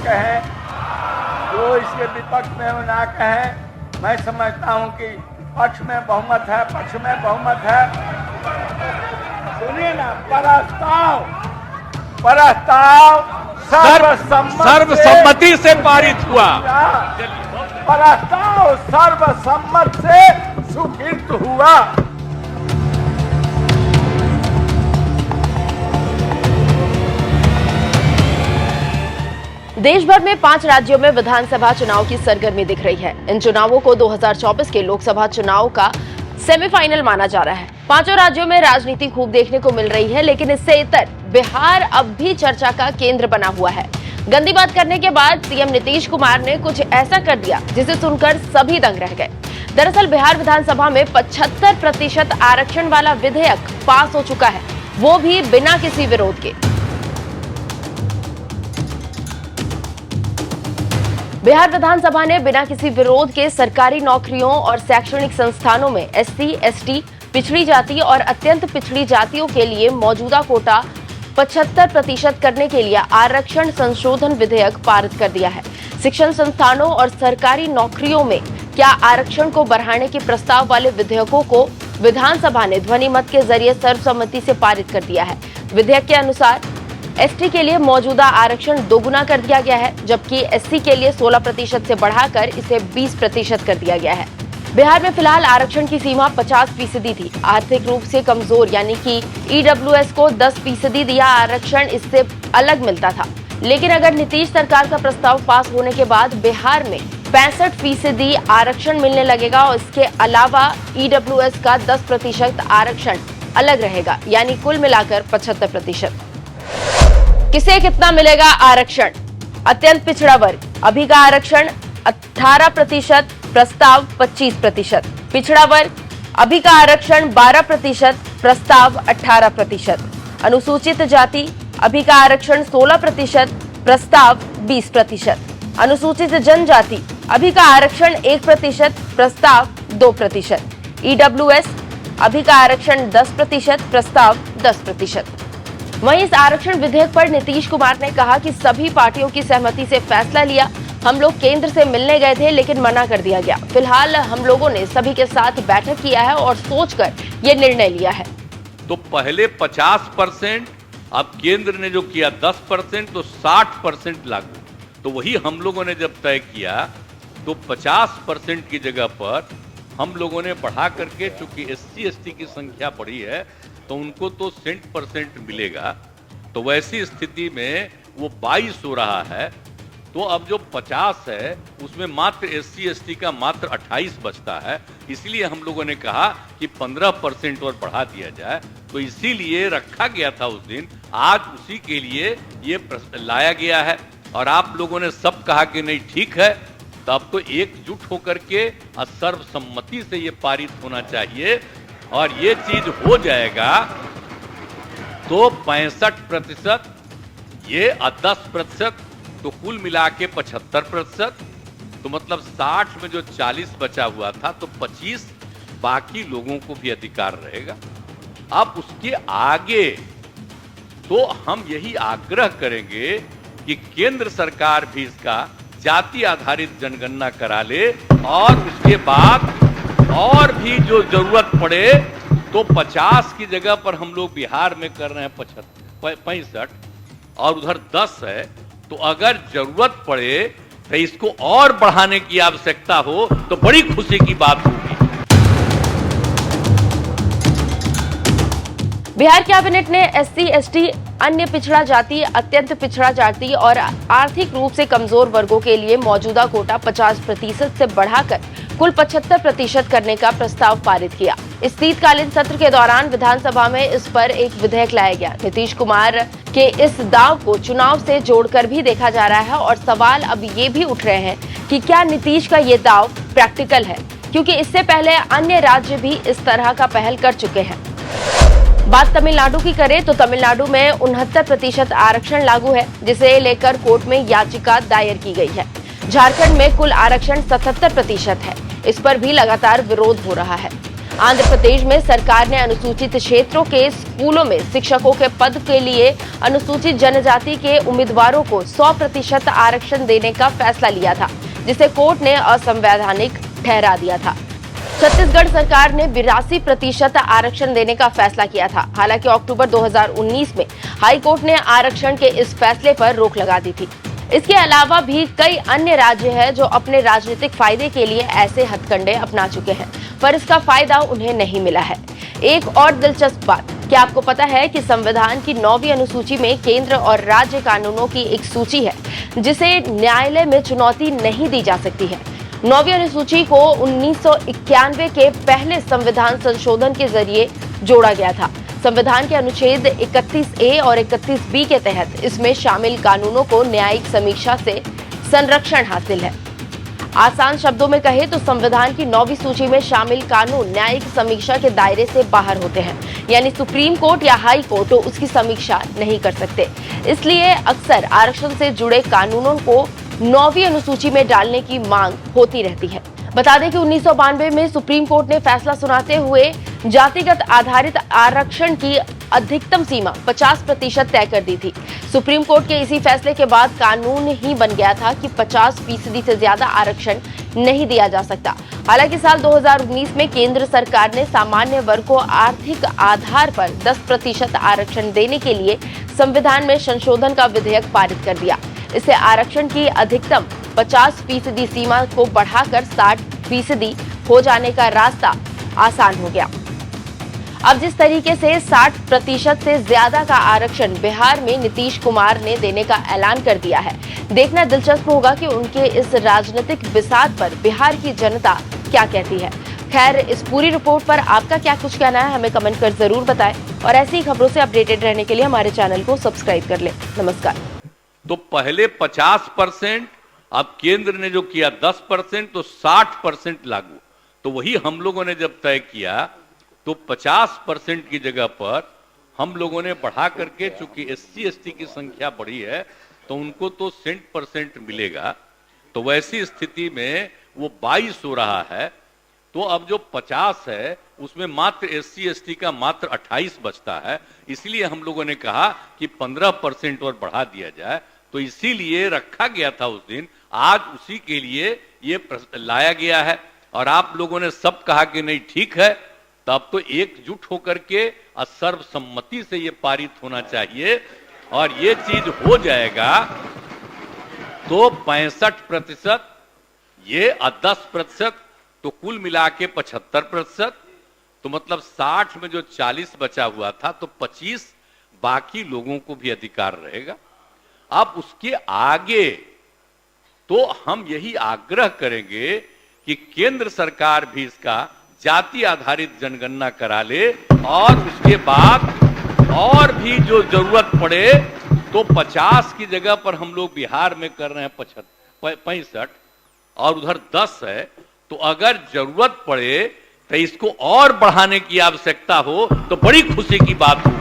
कहें, जो इसके विपक्ष में वो ना कहें। मैं समझता हूं कि पक्ष में बहुमत है, पक्ष में बहुमत है। सुनिए ना, प्रस्ताव सर्वसम्मति से पारित हुआ। प्रस्ताव सर्वसम्मत से स्वीकृत हुआ। देश भर में 5 राज्यों में विधानसभा चुनाव की सरगर्मी दिख रही है। इन चुनावों को 2024 के लोकसभा चुनाव का सेमीफाइनल माना जा रहा है। 5 राज्यों में राजनीति खूब देखने को मिल रही है, लेकिन इससे इतर बिहार अब भी चर्चा का केंद्र बना हुआ है। गंदी बात करने के बाद सीएम नीतीश कुमार ने कुछ ऐसा कर दिया जिसे सुनकर सभी दंग रह गए। दरअसल बिहार विधानसभा में 75% आरक्षण वाला विधेयक पास हो चुका है, वो भी बिना किसी विरोध के। बिहार विधानसभा ने बिना किसी विरोध के सरकारी नौकरियों और शैक्षणिक संस्थानों में एससी, एसटी, पिछड़ी जाति और अत्यंत पिछड़ी जातियों के लिए मौजूदा कोटा 75% करने के लिए आरक्षण संशोधन विधेयक पारित कर दिया है। शिक्षण संस्थानों और सरकारी नौकरियों में क्या आरक्षण को बढ़ाने के प्रस्ताव वाले विधेयकों को विधानसभा ने ध्वनि मत के जरिए सर्वसम्मति से पारित कर दिया है। विधेयक के अनुसार एसटी के लिए मौजूदा आरक्षण दोगुना कर दिया गया है, जबकि एससी के लिए 16% से बढ़ाकर इसे 20% कर दिया गया है। बिहार में फिलहाल आरक्षण की सीमा 50% थी। आर्थिक रूप से कमजोर यानी कि ईडब्ल्यूएस को 10% दिया आरक्षण इससे अलग मिलता था, लेकिन अगर नीतीश सरकार का प्रस्ताव पास होने के बाद बिहार में 65% आरक्षण मिलने लगेगा और इसके अलावा ईडब्ल्यूएस का 10% आरक्षण अलग रहेगा, यानी कुल मिलाकर 75%। किसे कितना मिलेगा आरक्षण? अत्यंत पिछड़ा वर्ग, अभी का आरक्षण 18%, प्रस्ताव 25%। पिछड़ा वर्ग, अभी का आरक्षण 12%, प्रस्ताव 18%। अनुसूचित जाति, अभी का आरक्षण 16%, प्रस्ताव 20%। अनुसूचित जनजाति, अभी का आरक्षण 1%, प्रस्ताव 2%। ईडब्ल्यूएस, अभी का आरक्षण 10%, प्रस्ताव 10%। वहीं इस आरक्षण विधेयक पर नीतीश कुमार ने कहा कि सभी पार्टियों की सहमति से फैसला लिया। हम लोग केंद्र से मिलने गए थे, लेकिन मना कर दिया गया। फिलहाल हम लोगों ने सभी के साथ बैठक किया है और सोचकर ये निर्णय लिया है। तो पहले 50%, अब केंद्र ने जो किया 10%, तो 60% लागू। तो वही हम लोगों ने जब तय किया तो 50% की जगह पर हम लोगों ने बढ़ा करके, चूंकि एससी एसटी की संख्या बढ़ी है तो उनको तो 100% मिलेगा, तो वैसी स्थिति में वो 22 हो रहा है। तो अब जो 50 है उसमें मात्र एससी एसटी का मात्र 28 बचता है, इसलिए हम लोगों ने कहा कि 15% और बढ़ा दिया जाए। तो इसीलिए रखा गया था उस दिन, आज उसी के लिए ये लाया गया है। और आप लोगों ने सब कहा कि नहीं ठीक है, तो अब तो एकजुट होकर के सर्वसम्मति से ये पारित होना चाहिए और ये चीज हो जाएगा तो 65%, ये 10%, तो कुल मिला के 75%। तो मतलब 60 में जो 40 बचा हुआ था तो 25 बाकी लोगों को भी अधिकार रहेगा। अब उसके आगे तो हम यही आग्रह करेंगे कि केंद्र सरकार भी इसका जाति आधारित जनगणना करा ले और उसके बाद और भी जो जरूरत पड़े तो 50 की जगह पर हम लोग बिहार में कर रहे हैं 65 और उधर 10 है, तो अगर जरूरत पड़े तो इसको और बढ़ाने की आवश्यकता हो तो बड़ी खुशी की बात होगी। बिहार कैबिनेट ने एससी, एसटी, अन्य पिछड़ा जाति, अत्यंत पिछड़ा जाति और आर्थिक रूप से कमजोर वर्गों के लिए मौजूदा कोटा 50% से बढ़ाकर कुल 75% करने का प्रस्ताव पारित किया। इस शीतकालीन सत्र के दौरान विधानसभा में इस पर एक विधेयक लाया गया। नीतीश कुमार के इस दाव को चुनाव से जोड़कर भी देखा जा रहा है और सवाल अब ये भी उठ रहे हैं कि क्या नीतीश का ये दाव प्रैक्टिकल है, क्योंकि इससे पहले अन्य राज्य भी इस तरह का पहल कर चुके हैं। बात तमिलनाडु की करें तो तमिलनाडु में 69% आरक्षण लागू है, जिसे लेकर कोर्ट में याचिका दायर की गई है। झारखंड में कुल आरक्षण 77% है, इस पर भी लगातार विरोध हो रहा है। आंध्र प्रदेश में सरकार ने अनुसूचित क्षेत्रों के स्कूलों में शिक्षकों के पद के लिए अनुसूचित जनजाति के उम्मीदवारों को 100% आरक्षण देने का फैसला लिया था, जिसे कोर्ट ने असंवैधानिक ठहरा दिया था। छत्तीसगढ़ सरकार ने 82% आरक्षण देने का फैसला किया था। हालांकि अक्टूबर 2019 में हाई कोर्ट ने आरक्षण के इस फैसले पर रोक लगा दी थी। इसके अलावा भी कई अन्य राज्य हैं जो अपने राजनीतिक फायदे के लिए ऐसे हथकंडे अपना चुके हैं, पर इसका फायदा उन्हें नहीं मिला है। एक और दिलचस्प बात, क्या आपको पता है कि संविधान की 9वीं अनुसूची में केंद्र और राज्य कानूनों की एक सूची है जिसे न्यायालय में चुनौती नहीं दी जा सकती है। 9वीं अनुसूची को 1991 के पहले संविधान संशोधन के जरिए जोड़ा गया था। संविधान के अनुच्छेद 31A और 31B के तहत इसमें शामिल कानूनों को न्यायिक समीक्षा से संरक्षण हासिल है। आसान शब्दों में कहे तो संविधान की 9वीं सूची में शामिल कानून न्यायिक समीक्षा के दायरे से बाहर होते हैं, यानी सुप्रीम कोर्ट या हाई कोर्ट उसकी समीक्षा नहीं कर सकते। इसलिए अक्सर आरक्षण से जुड़े कानूनों को 9वीं अनुसूची में डालने की मांग होती रहती है। बता दें कि 1992 में सुप्रीम कोर्ट ने फैसला सुनाते हुए जातिगत आधारित आरक्षण की अधिकतम सीमा 50% तय कर दी थी। सुप्रीम कोर्ट के इसी फैसले के बाद कानून ही बन गया था कि 50% से ज्यादा आरक्षण नहीं दिया जा सकता। हालांकि साल 2019 में केंद्र सरकार ने सामान्य वर्ग को आर्थिक आधार पर 10% आरक्षण देने के लिए संविधान में संशोधन का विधेयक पारित कर दिया। इससे आरक्षण की अधिकतम 50% सीमा को बढ़ाकर 60% हो जाने का रास्ता आसान हो गया। अब जिस तरीके से 60% से ज्यादा का आरक्षण बिहार में नीतीश कुमार ने देने का ऐलान कर दिया है, देखना दिलचस्प होगा कि उनके इस राजनीतिक बिसात पर बिहार की जनता क्या कहती है। खैर, इस पूरी रिपोर्ट पर आपका क्या कुछ कहना है हमें कमेंट कर जरूर बताएं और ऐसी ही खबरों से अपडेटेड रहने के लिए हमारे चैनल को सब्सक्राइब कर लें। नमस्कार। तो पहले 50%, अब केंद्र ने जो किया 10%, तो 60% लागू। तो वही हम लोगों ने जब तय किया तो 50% की जगह पर हम लोगों ने बढ़ा करके, चूंकि SC ST की संख्या बढ़ी है तो उनको तो 100% मिलेगा। तो वैसी स्थिति में वो 22 हो रहा है। तो अब जो 50 है उसमें मात्र SC ST का मात्र 28 बचता है। इसलिए हम लोगों ने कहा कि 15% और बढ़ा दिया जाए। तो इसीलिए रखा गया था उस दिन, आज उसी के लिए ये लाया गया है। और आप लोगों ने सब कहा कि नहीं ठीक है, तब तो एकजुट होकर के सर्वसम्मति से ये पारित होना चाहिए और ये चीज हो जाएगा तो 65%, ये 10%, तो कुल मिला के 75%। तो मतलब 60 में जो 40 बचा हुआ था तो 25 बाकी लोगों को भी अधिकार रहेगा। अब उसके आगे तो हम यही आग्रह करेंगे कि केंद्र सरकार भी इसका जाति आधारित जनगणना करा ले और उसके बाद और भी जो जरूरत पड़े तो 50 की जगह पर हम लोग बिहार में कर रहे हैं 65 और उधर 10 है। तो अगर जरूरत पड़े तो इसको और बढ़ाने की आवश्यकता हो तो बड़ी खुशी की बात होगी।